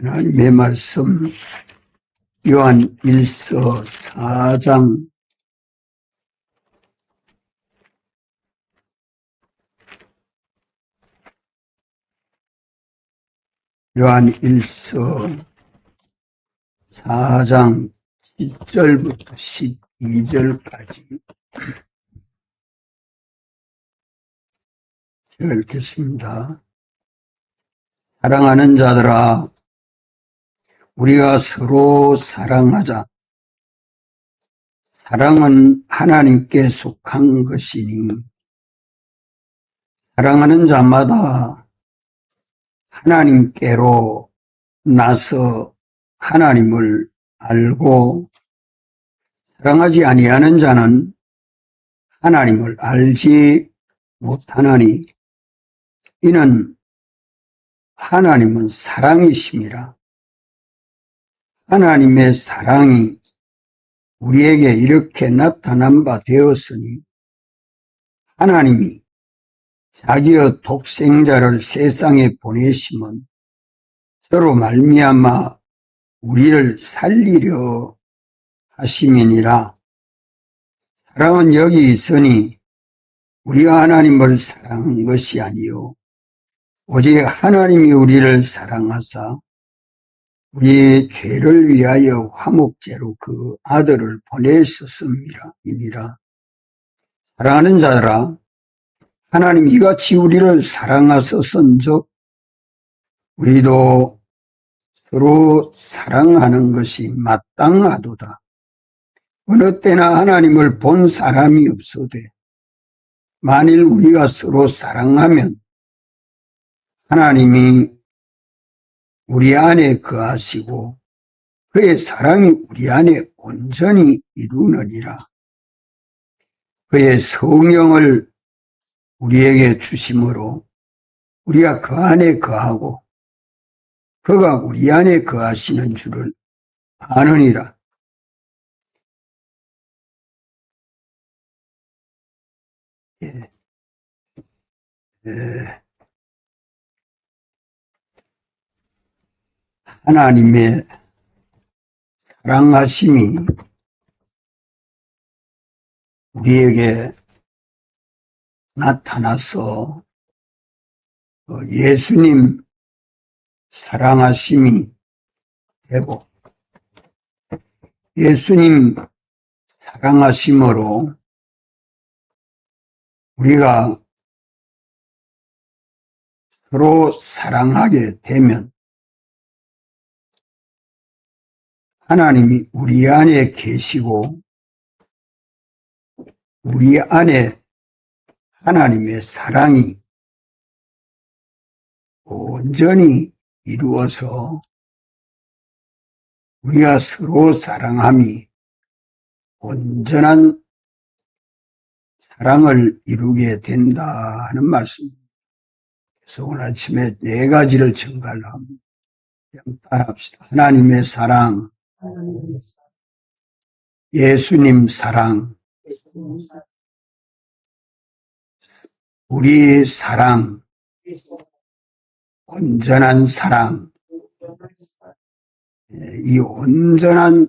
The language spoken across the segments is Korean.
하나님의 말씀 요한 1서 4장 요한 1서 4장 1절부터 12절까지 제가 읽겠습니다. 사랑하는 자들아, 우리가 서로 사랑하자. 사랑은 하나님께 속한 것이니 사랑하는 자마다 하나님께로 나서 하나님을 알고, 사랑하지 아니하는 자는 하나님을 알지 못하나니 이는 하나님은 사랑이심이라. 하나님의 사랑이 우리에게 이렇게 나타난 바 되었으니 하나님이 자기의 독생자를 세상에 보내심은 저로 말미암아 우리를 살리려 하심이니라. 사랑은 여기 있으니 우리가 하나님을 사랑한 것이 아니요 오직 하나님이 우리를 사랑하사 우리의 죄를 위하여 화목제로 그 아들을 보내셨음이니라. 사랑하는 자들아, 하나님이 이같이 우리를 사랑하셨은즉 우리도 서로 사랑하는 것이 마땅하도다. 어느 때나 하나님을 본 사람이 없어되 만일 우리가 서로 사랑하면 하나님이 우리 안에 거하시고 그의 사랑이 우리 안에 온전히 이루느니라. 그의 성령을 우리에게 주심으로 우리가 그 안에 거하고 그가 우리 안에 거하시는 줄을 아느니라. 하나님의 사랑하심이 우리에게 나타나서 예수님 사랑하심이 되고 예수님 사랑하심으로 우리가 서로 사랑하게 되면 하나님이 우리 안에 계시고 우리 안에 하나님의 사랑이 온전히 이루어서 우리가 서로 사랑함이 온전한 사랑을 이루게 된다 하는 말씀입니다. 그래서 오늘 아침에 4가지를 증가를 합니다. 그냥 따라합시다. 하나님의 사랑, 예수님 사랑, 우리의 사랑, 온전한 사랑. 이 온전한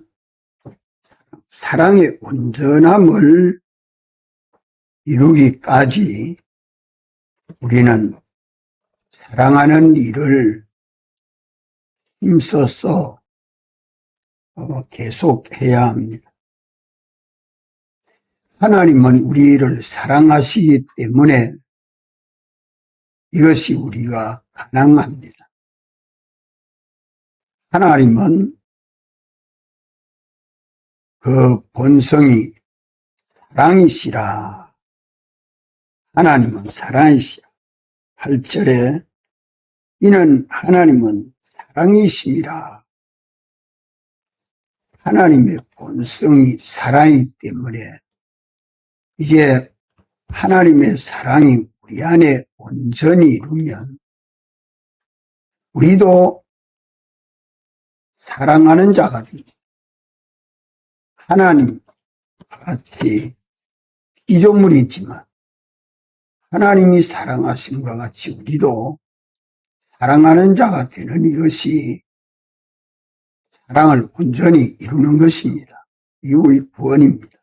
사랑의 온전함을 이루기까지 우리는 사랑하는 일을 힘써서 계속해야 합니다. 하나님은 우리를 사랑하시기 때문에 이것이 우리가 가능합니다. 하나님은 그 본성이 사랑이시라. 하나님은 사랑이시라. 8절에 이는 하나님은 사랑이심이라. 하나님의 본성이 사랑이기 때문에 이제 하나님의 사랑이 우리 안에 온전히 이루면 우리도 사랑하는 자가 됩니다. 하나님과 같이 피조물이 있지만 하나님이 사랑하심과 같이 우리도 사랑하는 자가 되는 이것이 사랑을 온전히 이루는 것입니다. 이후의 구원입니다.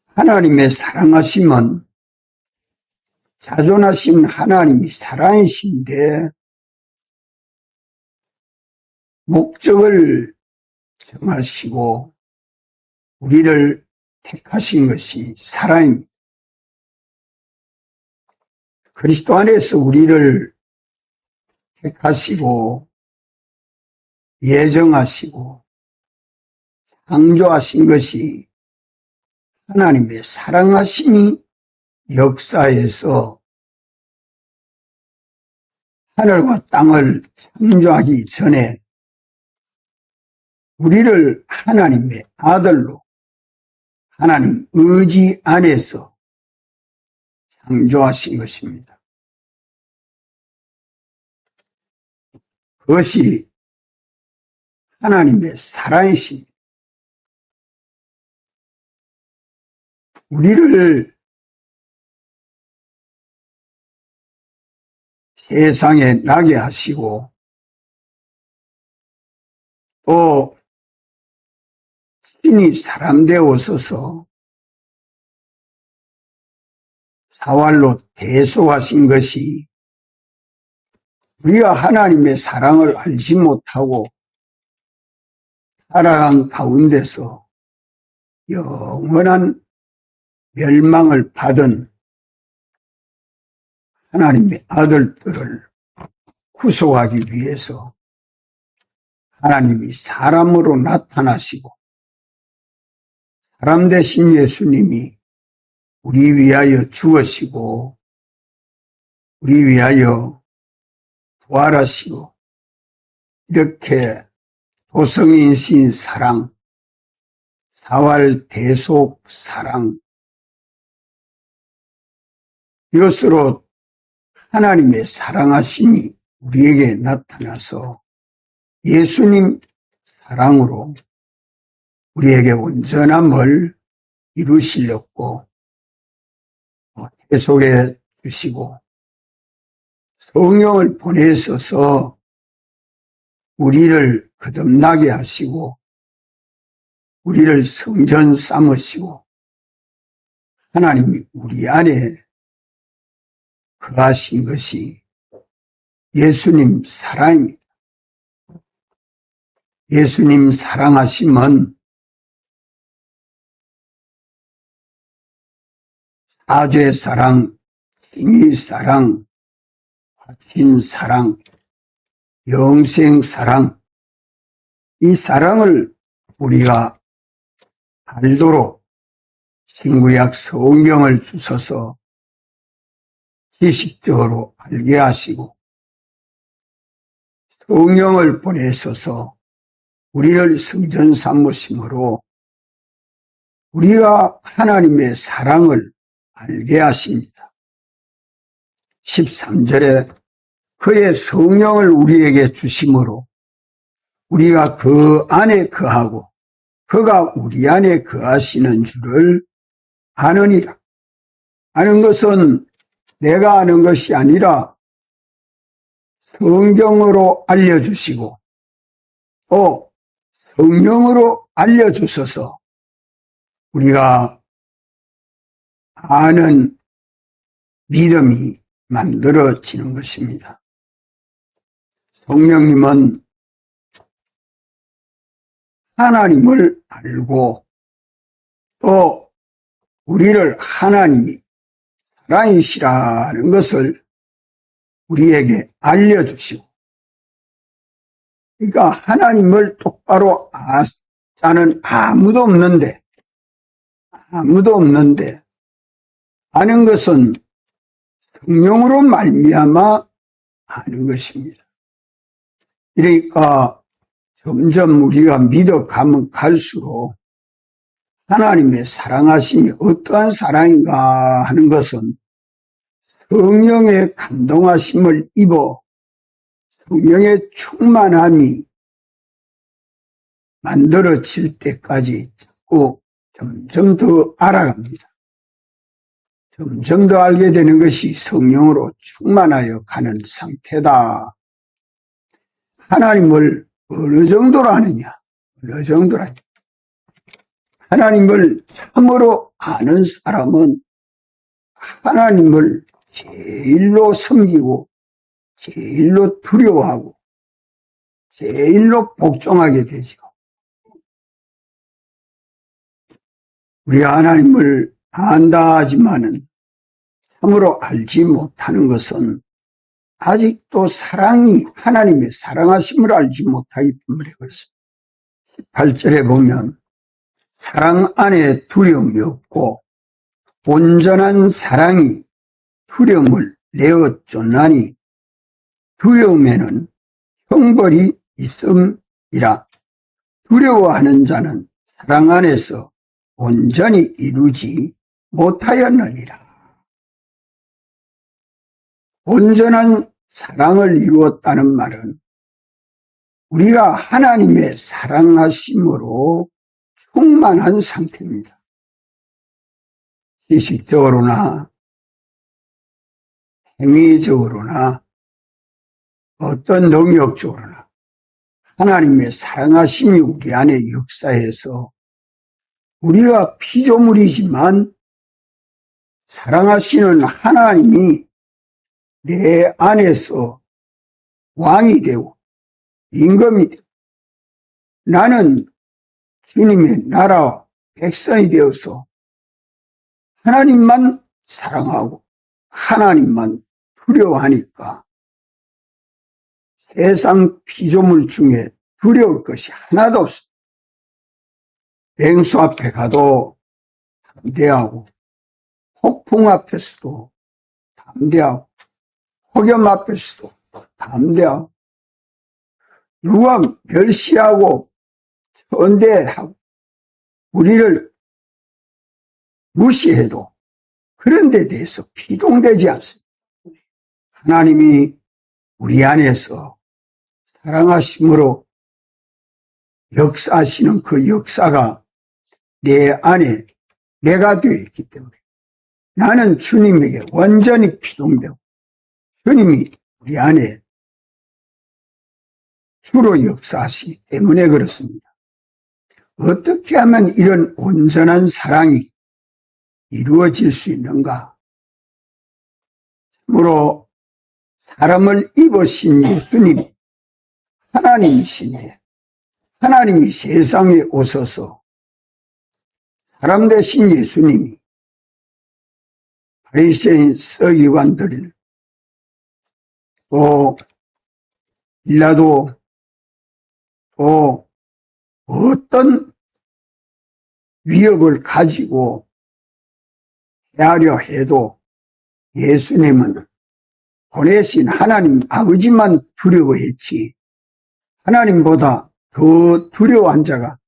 하나님의 사랑하심은 자존하신 하나님이 사랑이신데 목적을 정하시고 우리를 택하신 것이 사랑입니다. 그리스도 안에서 우리를 택하시고 예정하시고 창조하신 것이 하나님의 사랑하심이 역사에서 하늘과 땅을 창조하기 전에 우리를 하나님의 아들로 하나님 의지 안에서 창조하신 것입니다. 그것이 하나님의 사랑이십니다. 우리를 세상에 나게 하시고 또 친히 사람 되어 오셔서 사활로 대속하신 것이 우리가 하나님의 사랑을 알지 못하고 살아간 가운데서 영원한 멸망을 받은 하나님의 아들들을 구속하기 위해서 하나님이 사람으로 나타나시고 사람 되신 예수님이 우리 위하여 죽으시고 우리 위하여 부활하시고 이렇게 도성인신 사랑, 사활 대속 사랑 이것으로 하나님의 사랑하심이 우리에게 나타나서 예수님 사랑으로 우리에게 온전함을 이루시려고 대속해 주시고 성령을 보내셔서 우리를 거듭나게 하시고 우리를 성전 삼으시고 하나님이 우리 안에 거하신 것이 예수님 사랑입니다. 예수님 사랑하심은 사죄 사랑, 칭의 사랑, 화친 사랑, 영생 사랑, 이 사랑을 우리가 알도록 신구약 성경을 주셔서 지식적으로 알게 하시고 성령을 보내셔서 우리를 성전 삼으심으로 우리가 하나님의 사랑을 알게 하십니다. 13절에 그의 성령을 우리에게 주심으로 우리가 그 안에 거하고 그가 우리 안에 거하시는 줄을 아느니라. 아는 것은 내가 아는 것이 아니라 성경으로 알려주시고 또 성령으로 알려주셔서 우리가 아는 믿음이 만들어지는 것입니다. 성령님은 하나님을 알고 또 우리를 하나님이 사랑이시라는 것을 우리에게 알려주시고 그러니까 하나님을 똑바로 아는 아무도 없는데 아는 것은 성령으로 말미암아 아는 것입니다. 그러니까 점점 우리가 믿어가면 갈수록 하나님의 사랑하심이 어떠한 사랑인가 하는 것은 성령의 감동하심을 입어 성령의 충만함이 만들어질 때까지 자꾸 점점 더 알아갑니다. 점점 더 알게 되는 것이 성령으로 충만하여 가는 상태다. 하나님을 어느 정도로 아느냐? 어느 정도로 아느냐? 하나님을 참으로 아는 사람은 하나님을 제일로 섬기고 제일로 두려워하고 제일로 복종하게 되죠. 우리가 하나님을 안다 하지만은 참으로 알지 못하는 것은 아직도 하나님의 사랑하심을 알지 못하기 때문에 그렇습니다. 18절에 보면 사랑 안에 두려움이 없고 온전한 사랑이 두려움을 내어 쫓나니 두려움에는 형벌이 있음이라. 두려워하는 자는 사랑 안에서 온전히 이루지 못하였느니라. 온전한 사랑을 이루었다는 말은 우리가 하나님의 사랑하심으로 충만한 상태입니다. 지식적으로나 행위적으로나 어떤 능력적으로나 하나님의 사랑하심이 우리 안에 역사해서 우리가 피조물이지만 사랑하시는 하나님이 내 안에서 왕이 되고 임금이 되고 나는 주님의 나라 백성이 되어서 하나님만 사랑하고 하나님만 두려워하니까 세상 피조물 중에 두려울 것이 하나도 없습니다. 맹수 앞에 가도 담대하고 폭풍 앞에서도 담대하고 폭염 앞에서도 담대하고 누가 멸시하고 전대하고 우리를 무시해도 그런 데 대해서 피동되지 않습니다. 하나님이 우리 안에서 사랑하심으로 역사하시는 그 역사가 내 안에 내가 되어 있기 때문에 나는 주님에게 완전히 피동되고 주님이 우리 안에 주로 역사하시기 때문에 그렇습니다. 어떻게 하면 이런 온전한 사랑이 이루어질 수 있는가? 참으로 사람을 입으신 예수님, 하나님이신데 하나님이 세상에 오셔서 사람 되신 예수님이 바리새인 서기관들 또 빌라도 또 어떤 위협을 가지고 해하려 해도 예수님은 보내신 하나님 아버지만 두려워했지 하나님보다 더 두려워한 자가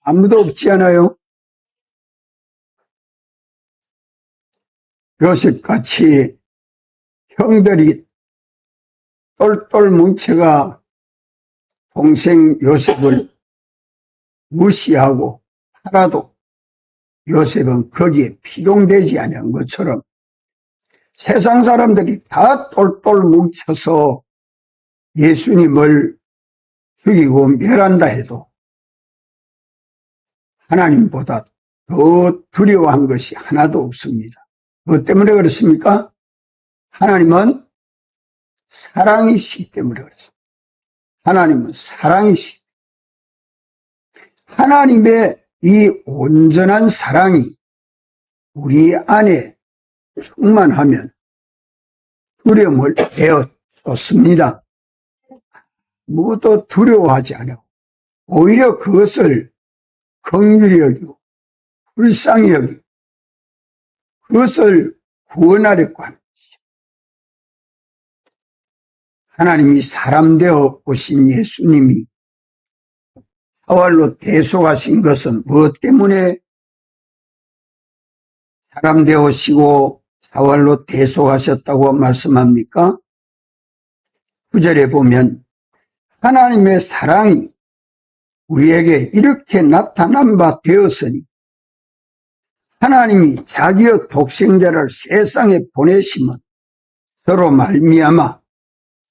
아무도 없지 않아요? 요셉같이 형들이 똘똘 뭉쳐가 동생 요셉을 무시하고 팔아도 요셉은 거기에 피동되지 않은 것처럼 세상 사람들이 다 똘똘 뭉쳐서 예수님을 죽이고 멸한다 해도 하나님보다 더 두려워한 것이 하나도 없습니다. 뭐 때문에 그렇습니까? 하나님은 사랑이시기 때문에 그렇습니다. 하나님은 사랑이시기 때문에 하나님의 이 온전한 사랑이 우리 안에 충만하면 두려움을 내어놓습니다. 무엇도 두려워하지 않고 오히려 그것을 긍휼히 여기고 불쌍히 여기고 그것을 구원하려고 하는 것이죠. 하나님이 사람 되어 오신 예수님이 사활로 대속하신 것은 무엇 때문에 사람 되어 오시고 사활로 대속하셨다고 말씀합니까? 9절에 보면 하나님의 사랑이 우리에게 이렇게 나타난 바 되었으니 하나님이 자기의 독생자를 세상에 보내심은 서로 말미암아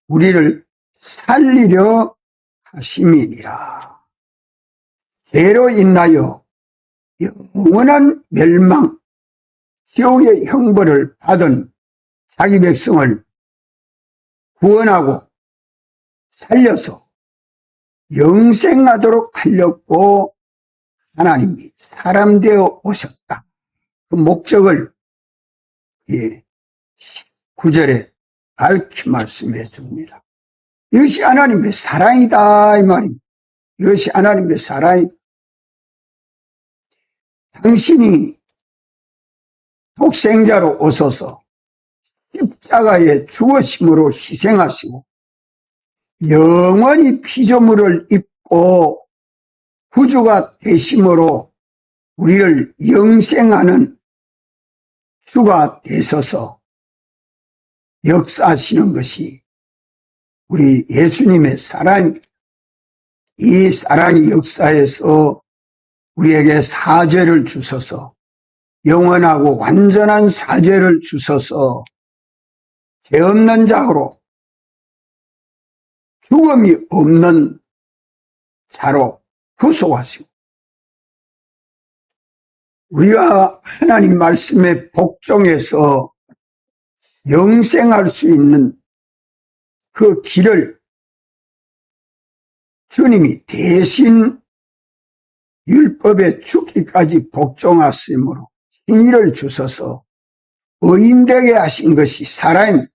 우리를 살리려 하심이니라. 죄로 인하여 영원한 멸망, 지옥의 형벌을 받은 자기 백성을 구원하고 살려서 영생하도록 하려고 하나님이 사람 되어 오셨다. 그 목적을 9절에 밝히 말씀해 줍니다. 이것이 하나님의 사랑이다 이 말입니다. 이것이 하나님의 사랑이다. 당신이 독생자로 오셔서 십자가에 죽으심으로 희생하시고 영원히 피조물을 입고 구주가 되심으로 우리를 영생하는 주가 되셔서 역사하시는 것이 우리 예수님의 사랑입니다. 이 사랑이 역사에서 우리에게 사죄를 주셔서 영원하고 완전한 사죄를 주셔서 죄 없는 자로 죽음이 없는 자로 구속하시고 우리가 하나님 말씀에 복종해서 영생할 수 있는 그 길을 주님이 대신 율법에 죽기까지 복종하심으로 승리를 주셔서 의인되게 하신 것이 사람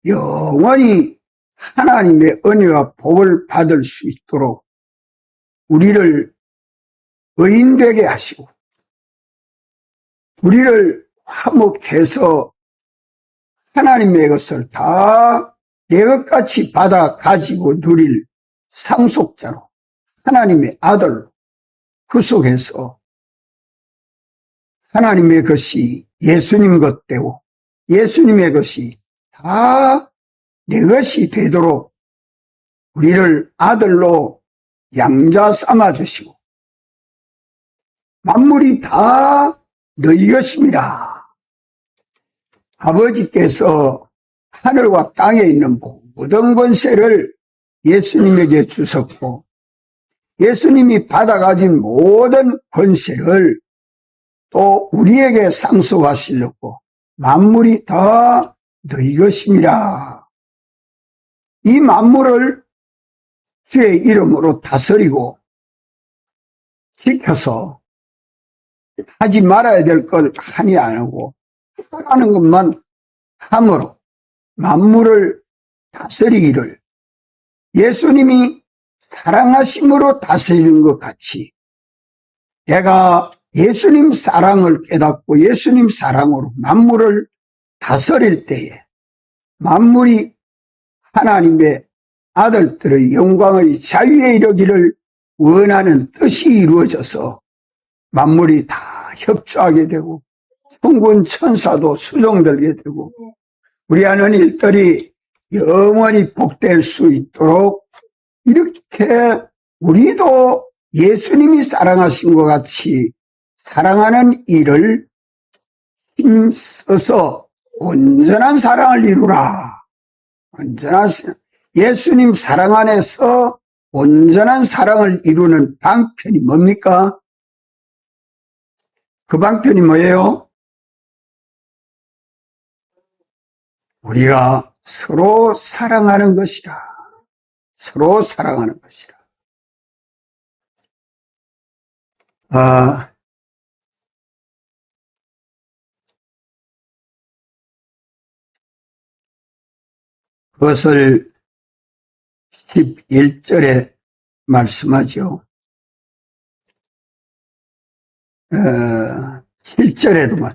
영원히 하나님의 은혜와 복을 받을 수 있도록 우리를 의인되게 하시고 우리를 화목해서 하나님의 것을 다 내 것같이 받아 가지고 누릴 상속자로 하나님의 아들로 구속해서 하나님의 것이 예수님 것 되고 예수님의 것이 다 내 것이 되도록 우리를 아들로 양자 삼아 주시고 만물이 다 너희 것입니다. 아버지께서 하늘과 땅에 있는 모든 권세를 예수님에게 주셨고 예수님이 받아가진 모든 권세를 또 우리에게 상속하시려고 만물이 다 너희 것입니다. 이 만물을 주의 이름으로 다스리고 지켜서 하지 말아야 될 걸 하니 안 하고 하라는 것만 함으로 만물을 다스리기를 예수님이 사랑하심으로 다스리는 것 같이 내가 예수님 사랑을 깨닫고 예수님 사랑으로 만물을 다스릴 때에 만물이 하나님의 아들들의 영광의 자유에 이르기를 원하는 뜻이 이루어져서 만물이 다 협조하게 되고 천군 천사도 수종들게 되고 우리 하는 일들이 영원히 복될 수 있도록 이렇게 우리도 예수님이 사랑하신 것 같이 사랑하는 일을 힘써서 온전한 사랑을 이루라. 온전한 예수님 사랑 안에서 온전한 사랑을 이루는 방편이 뭡니까? 그 방편이 뭐예요? 우리가 서로 사랑하는 것이라. 서로 사랑하는 것이라. 그것을 11절에 말씀하죠.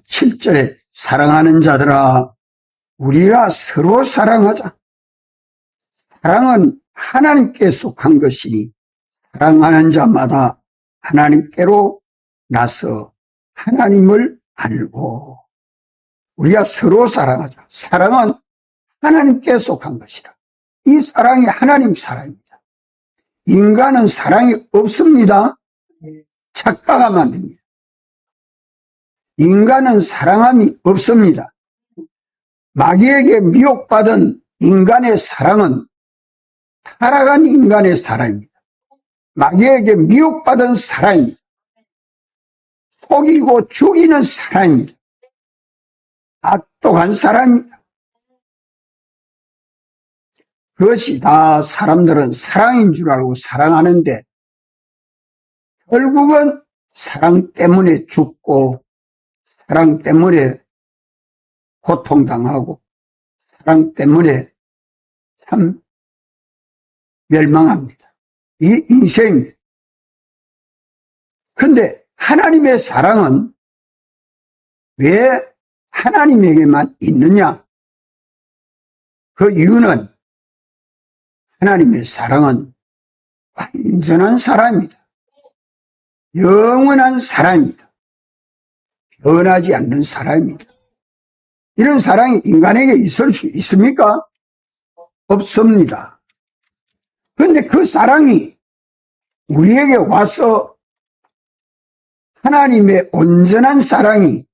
7절에 사랑하는 자들아 우리가 서로 사랑하자. 사랑은 하나님께 속한 것이니 사랑하는 자마다 하나님께로 나서 하나님을 알고 우리가 서로 사랑하자. 사랑은 하나님께 속한 것이라. 이 사랑이 하나님 사랑입니다. 인간은 사랑이 없습니다. 착각하면 안 됩니다. 인간은 사랑함이 없습니다. 마귀에게 미혹받은 인간의 사랑은 타락한 인간의 사랑입니다. 마귀에게 미혹받은 사랑입니다. 속이고 죽이는 사랑입니다. 악독한 사랑입니다. 그것이 다 사람들은 사랑인 줄 알고 사랑하는데 결국은 사랑 때문에 죽고 사랑 때문에 고통당하고 사랑 때문에 참 멸망합니다. 이 인생입니다. 그런데 하나님의 사랑은 왜 하나님에게만 있느냐? 그 이유는 하나님의 사랑은 완전한 사랑입니다. 영원한 사랑입니다. 변하지 않는 사랑입니다. 이런 사랑이 인간에게 있을 수 있습니까? 없습니다. 그런데 그 사랑이 우리에게 와서 하나님의 온전한 사랑이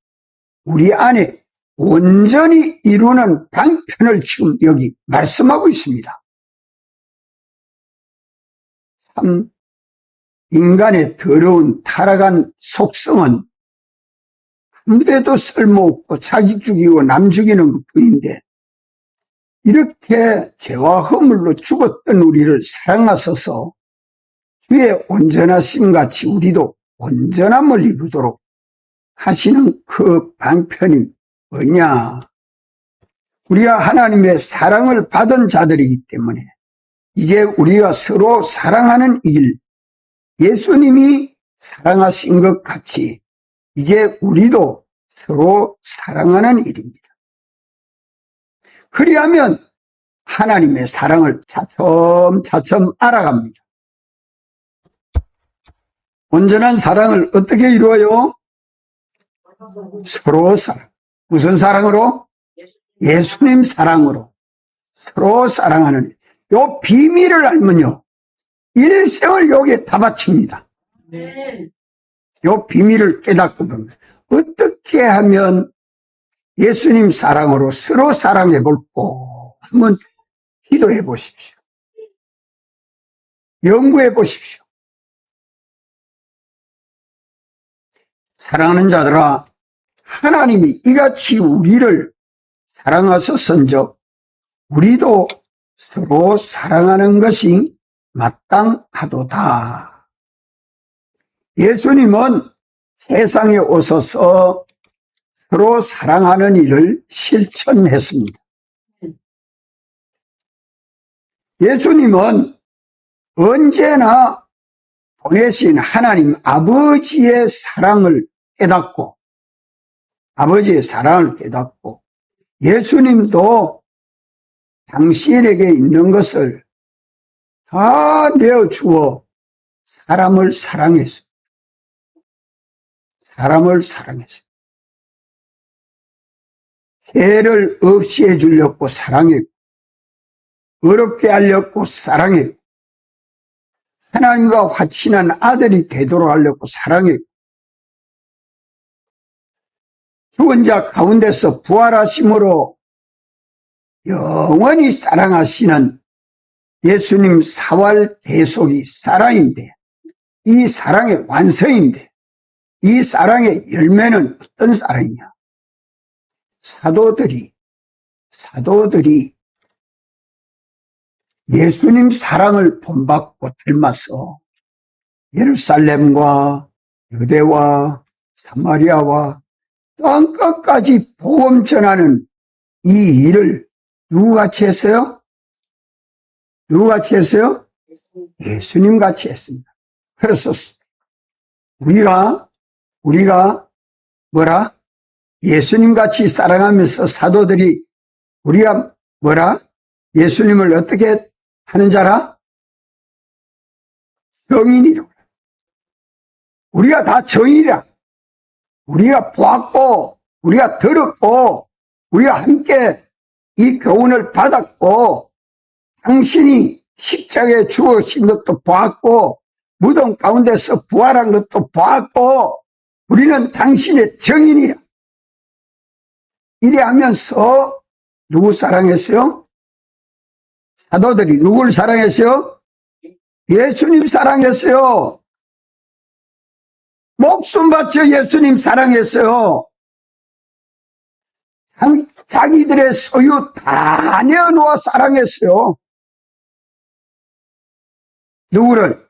우리 안에 온전히 이루는 방편을 지금 여기 말씀하고 있습니다. 참 인간의 더러운 타락한 속성은 아무데도 쓸모없고 자기 죽이고 남 죽이는 것뿐인데 이렇게 죄와 허물로 죽었던 우리를 사랑하셔서 주의 온전하심 같이 우리도 온전함을 이루도록 하시는 그 방편이 뭐냐? 우리가 하나님의 사랑을 받은 자들이기 때문에 이제 우리가 서로 사랑하는 일, 예수님이 사랑하신 것 같이 이제 우리도 서로 사랑하는 일입니다. 그리하면 하나님의 사랑을 차츰차츰 알아갑니다. 온전한 사랑을 어떻게 이루어요? 서로 사랑. 무슨 사랑으로? 예수님 사랑으로 서로 사랑하는 일. 요 비밀을 알면요 일생을 여기에 다 바칩니다. 요 비밀을 깨닫고 보면 어떻게 하면 예수님 사랑으로 서로 사랑해 볼까 한번 기도해 보십시오. 연구해 보십시오. 사랑하는 자들아, 하나님이 이같이 우리를 사랑하셨은즉 우리도 서로 사랑하는 것이 마땅하도다. 예수님은 세상에 오셔서 서로 사랑하는 일을 실천했습니다. 예수님은 언제나 보내신 하나님 아버지의 사랑을 깨닫고 예수님도 당신에게 있는 것을 다 내어주어 사람을 사랑했습니다. 해를 없이 해주려고 사랑했고 어렵게 하려고 사랑했고 하나님과 화친한 아들이 되도록 하려고 사랑했고 죽은 자 가운데서 부활하심으로 영원히 사랑하시는 예수님 사활 대속이 사랑인데 이 사랑의 완성인데 이 사랑의 열매는 어떤 사랑이냐? 사도들이 예수님 사랑을 본받고 닮아서 예루살렘과 유대와 사마리아와 땅끝까지 복음 전하는 이 일을 누구같이 했어요? 예수님같이 했습니다. 그래서 우리가 뭐라? 예수님같이 사랑하면서 사도들이 우리가 뭐라? 예수님을 어떻게 하는 자라? 정인이라. 우리가 다 정인이라. 우리가 보았고 우리가 들었고 우리가 함께 이 교훈을 받았고 당신이 십자가에 죽으신 것도 보았고 무덤 가운데서 부활한 것도 보았고 우리는 당신의 정인이라. 이래 하면서 누구 사랑했어요? 사도들이 누굴 사랑했어요? 예수님 사랑했어요. 목숨 바쳐 예수님 사랑했어요. 자기들의 소유 다 내어놓아 사랑했어요. 누구를?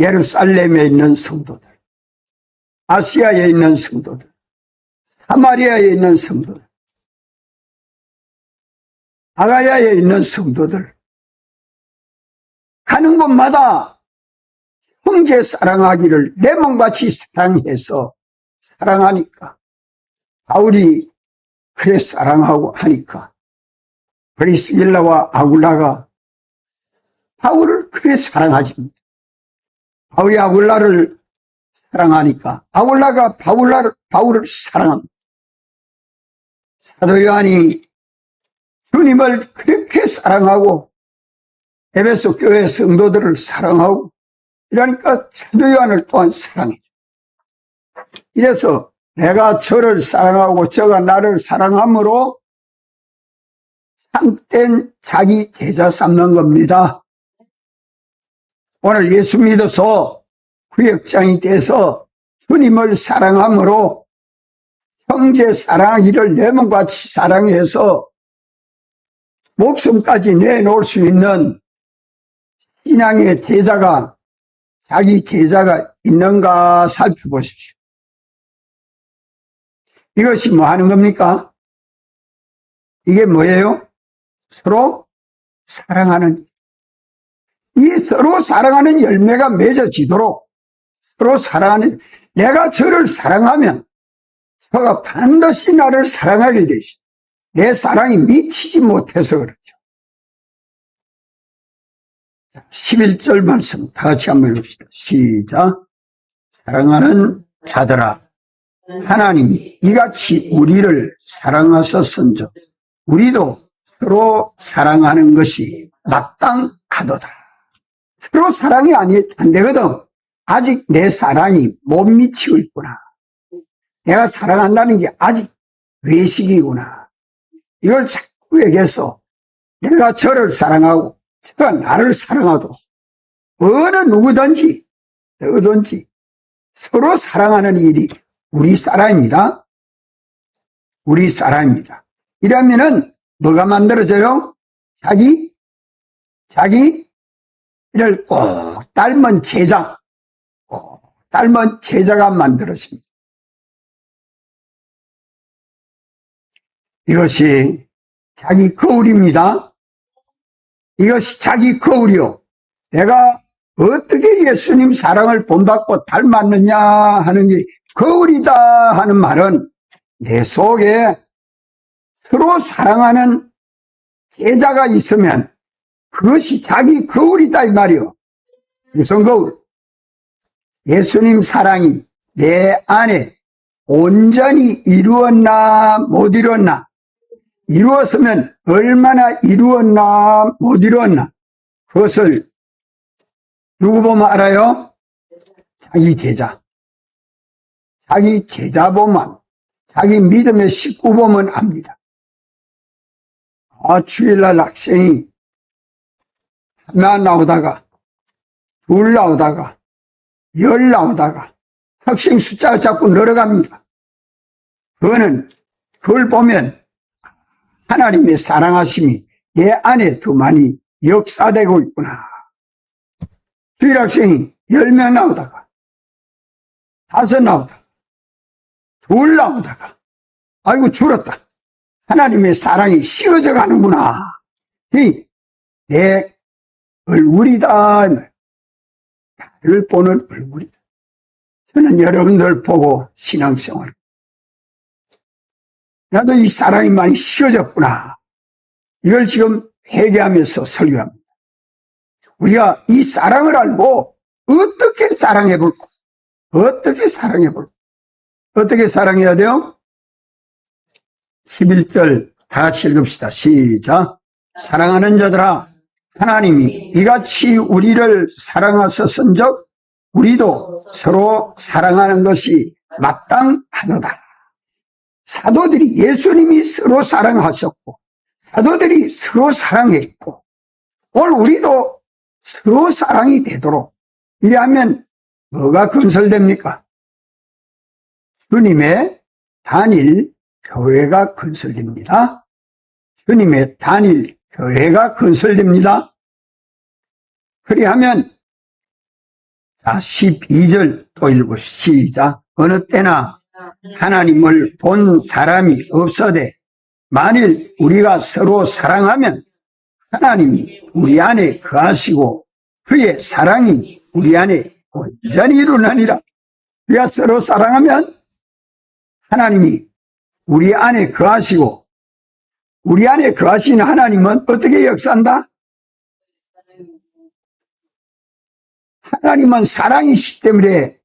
예루살렘에 있는 성도들, 아시아에 있는 성도들, 사마리아에 있는 성도들, 아가야에 있는 성도들, 가는 곳마다 형제 사랑하기를 내 몸같이 사랑해서 사랑하니까, 바울이 그래 사랑하고 하니까 브리스길라와 아굴라가 바울을 그래 사랑하지. 바울이 아굴라를 사랑하니까 아굴라가 바울을 사랑합니다. 사도 요한이 주님을 그렇게 사랑하고 에베소 교회 성도들을 사랑하고 이러니까 사도 요한을 또한 사랑해요. 이래서 내가 저를 사랑하고 저가 나를 사랑함으로 참된 자기 제자 삼는 겁니다. 오늘 예수 믿어서 구역장이 돼서 주님을 사랑함으로 형제 사랑하기를 내 몸같이 사랑해서 목숨까지 내놓을 수 있는 신앙의 제자가, 자기 제자가 있는가 살펴보십시오. 이것이 뭐 하는 겁니까? 이게 뭐예요? 서로 사랑하는, 이 서로 사랑하는 열매가 맺어지도록 서로 사랑하는, 내가 저를 사랑하면 저가 반드시 나를 사랑하게 되시. 내 사랑이 미치지 못해서 그렇죠. 11절 말씀 다 같이 한번 읽읍시다. 시작. 사랑하는 자들아, 하나님이 이같이 우리를 사랑하셨은즉 우리도 서로 사랑하는 것이 마땅하도다. 서로 사랑이 안 되거든. 아직 내 사랑이 못 미치고 있구나. 내가 사랑한다는 게 아직 외식이구나. 이걸 자꾸 얘기해서 내가 저를 사랑하고 저가 나를 사랑하도록 어느 누구든지 서로 사랑하는 일이 우리 사람입니다. 우리 사람입니다. 이러면은 뭐가 만들어져요? 자기를 꼭 닮은 제자가 만들어집니다. 이것이 자기 거울입니다. 이것이 자기 거울이요. 내가 어떻게 예수님 사랑을 본받고 닮았느냐 하는 게 거울이다 하는 말은 내 속에 서로 사랑하는 제자가 있으면 그것이 자기 거울이다 이 말이요. 무슨 거울? 예수님 사랑이 내 안에 온전히 이루었나 못 이루었나, 이루었으면 얼마나 이루었나 못 이루었나, 그것을 누구 보면 알아요? 자기 제자. 자기 제자 보면, 자기 믿음의 식구 보면 압니다. 주일날 학생이 하나 나오다가 둘 나오다가 10 나오다가 학생 숫자가 자꾸 늘어갑니다. 그걸 보면 하나님의 사랑하심이 내 안에 더 많이 역사되고 있구나. 주일 학생이 10명 나오다가 5 나오다가 2 나오다가 아이고 줄었다. 하나님의 사랑이 식어져 가는구나. 내 얼굴이다. 나를 보는 얼굴이다. 저는 여러분들 보고 신앙생활, 나도 이 사랑이 많이 식어졌구나. 이걸 지금 회개하면서 설교합니다. 우리가 이 사랑을 알고 어떻게 사랑해볼까? 어떻게 사랑해야 돼요? 11절 다 같이 읽읍시다. 시작. 사랑하는 자들아, 하나님이 이같이 우리를 사랑하셨은즉 우리도 서로 사랑하는 것이 마땅하도다. 사도들이 예수님이 서로 사랑하셨고 사도들이 서로 사랑했고 오늘 우리도 서로 사랑이 되도록 이래하면 뭐가 건설됩니까? 주님의 단일 교회가 건설됩니다. 주님의 단일 교회가 건설됩니다. 그리하면 자 12절 또 읽으시죠. 시작. 어느 때나 하나님을 본 사람이 없어되 만일 우리가 서로 사랑하면 하나님이 우리 안에 거하시고 그의 사랑이 우리 안에 온전히 이루나니라. 우리가 서로 사랑하면 하나님이 우리 안에 거하시고 우리 안에 거하시는 하나님은 어떻게 역사한다? 하나님은 사랑이시기 때문에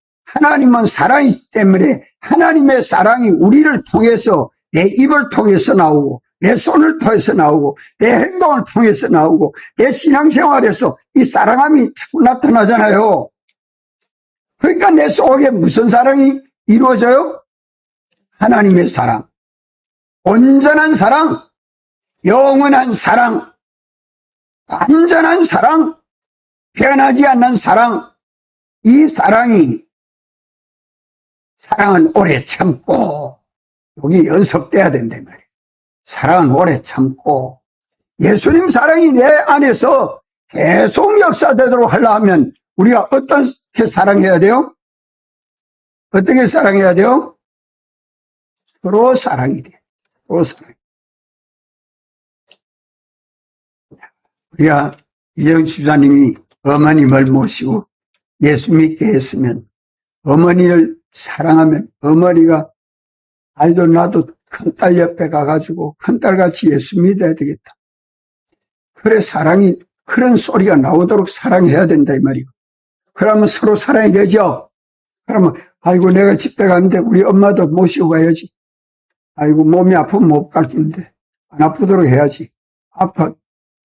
하나님의 사랑이 우리를 통해서 내 입을 통해서 나오고 내 손을 통해서 나오고 내 행동을 통해서 나오고 내 신앙생활에서 이 사랑함이 자꾸 나타나잖아요. 그러니까 내 속에 무슨 사랑이 이루어져요? 하나님의 사랑, 온전한 사랑, 영원한 사랑, 완전한 사랑, 변하지 않는 사랑. 이 사랑은 오래 참고 여기 연습돼야 된단 말이에요. 사랑은 오래 참고 예수님 사랑이 내 안에서 계속 역사되도록 하려면 우리가 어떻게 사랑해야 돼요? 어떻게 사랑해야 돼요? 서로 사랑이 돼요. 서로 사랑. 우리가 이재영 집사님이 어머님을 모시고 예수 믿게 했으면 어머니를 사랑하면 어머니가 알도 나도 큰딸 옆에 가가지고 큰딸같이 예수 믿어야 되겠다. 그래 사랑이 그런 소리가 나오도록 사랑해야 된다 이 말이고. 그러면 서로 사랑이 되죠. 그러면 아이고 내가 집에 가는데 우리 엄마도 모시고 가야지. 아이고 몸이 아프면 못 갈 텐데 안 아프도록 해야지. 아파.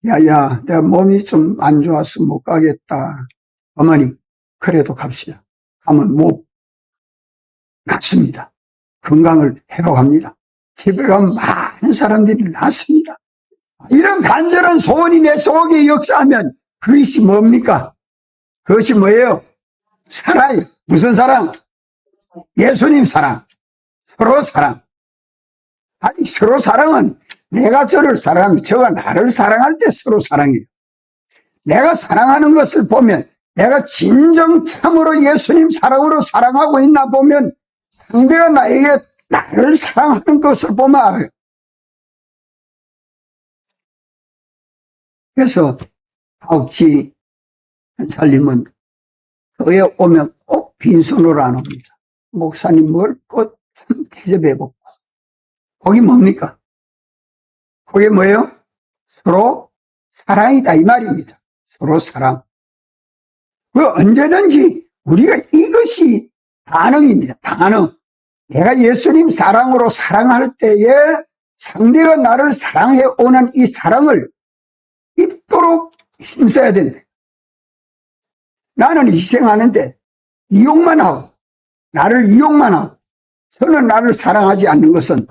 야야 내가 몸이 좀 안 좋아서 못 가겠다. 어머니 그래도 갑시다. 가면 못 낫습니다. 건강을 회복합니다. 집에 가면 많은 사람들이 낫습니다. 이런 간절한 소원이 내 속에 역사하면 그것이 뭡니까? 그것이 뭐예요? 사랑이에요. 무슨 사랑? 예수님 사랑. 서로 사랑. 아니 서로 사랑은 내가 저를 사랑하면 저가 나를 사랑할 때 서로 사랑해요. 내가 사랑하는 것을 보면 내가 진정 참으로 예수님 사랑으로 사랑하고 있나 보면 상대가 나를 사랑하는 것을 보면 알아요. 그래서 박지 현살님은 교회 오면 꼭 빈손으로 안 옵니다. 목사님 먹을 참 대접해 먹고. 거기 뭡니까? 그게 뭐예요? 서로 사랑이다 이 말입니다. 서로 사랑. 그 언제든지 우리가 이것이 반응입니다. 반응. 내가 예수님 사랑으로 사랑할 때에 상대가 나를 사랑해 오는 이 사랑을 입도록 힘써야 된다. 나는 희생하는데 이용만 하고 나를 이용만 하고 저는 나를 사랑하지 않는 것은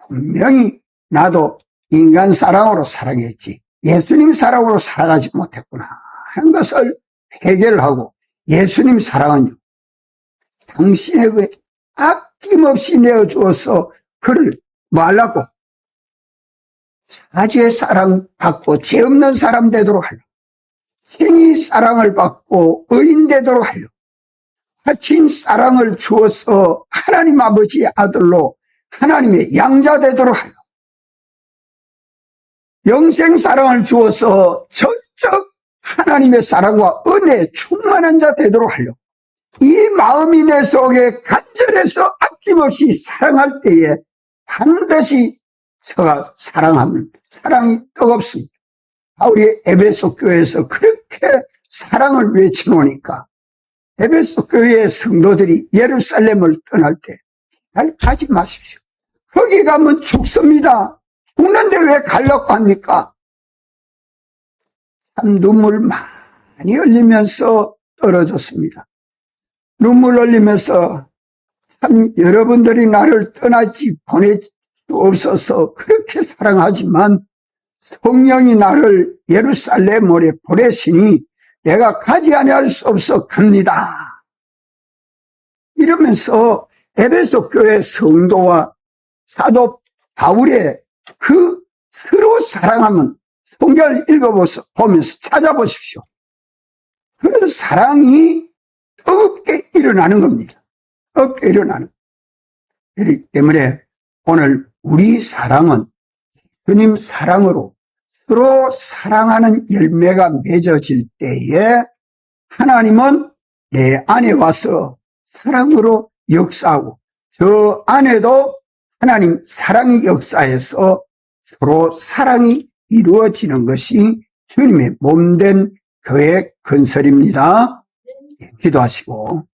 분명히 나도 인간 사랑으로 사랑했지 예수님 사랑으로 살아가지 못했구나 하는 것을 회개를 하고 예수님 사랑은요 당신의 그 아낌없이 내어주어서 그를 뭐 하려고 사죄의 사랑 받고 죄 없는 사람 되도록 하려고 생이 사랑을 받고 의인 되도록 하려고 화친 사랑을 주어서 하나님 아버지의 아들로 하나님의 양자 되도록 하려고 영생 사랑을 주어서 전적 하나님의 사랑과 은혜에 충만한 자 되도록 하려고 이 마음이 내 속에 간절해서 아낌없이 사랑할 때에 반드시 저가 사랑하면 사랑이 뜨겁습니다. 바울이 에베소 교회에서 그렇게 사랑을 외쳐놓으니까 에베소 교회의 성도들이 예루살렘을 떠날 때 잘 가지 마십시오. 거기 가면 죽습니다. 죽는데 왜 가려고 합니까? 참 눈물 많이 흘리면서 떨어졌습니다. 눈물 흘리면서 참 여러분들이 나를 떠나지 보낼 수 없어서 그렇게 사랑하지만 성령이 나를 예루살렘으로 보내시니 내가 가지 아니할 수 없어 갑니다. 이러면서 에베소 교회 성도와 사도 바울의 그 서로 사랑하면 성경을 보면서 찾아보십시오. 그런 사랑이 뜨겁게 일어나는 겁니다. 뜨겁게 일어나는. 그렇기 때문에 오늘 우리 사랑은 주님 사랑으로 서로 사랑하는 열매가 맺어질 때에 하나님은 내 안에 와서 사랑으로 역사하고 저 안에도 하나님 사랑이 역사해서 서로 사랑이 이루어지는 것이 주님의 몸된 교회 건설입니다. 기도하시고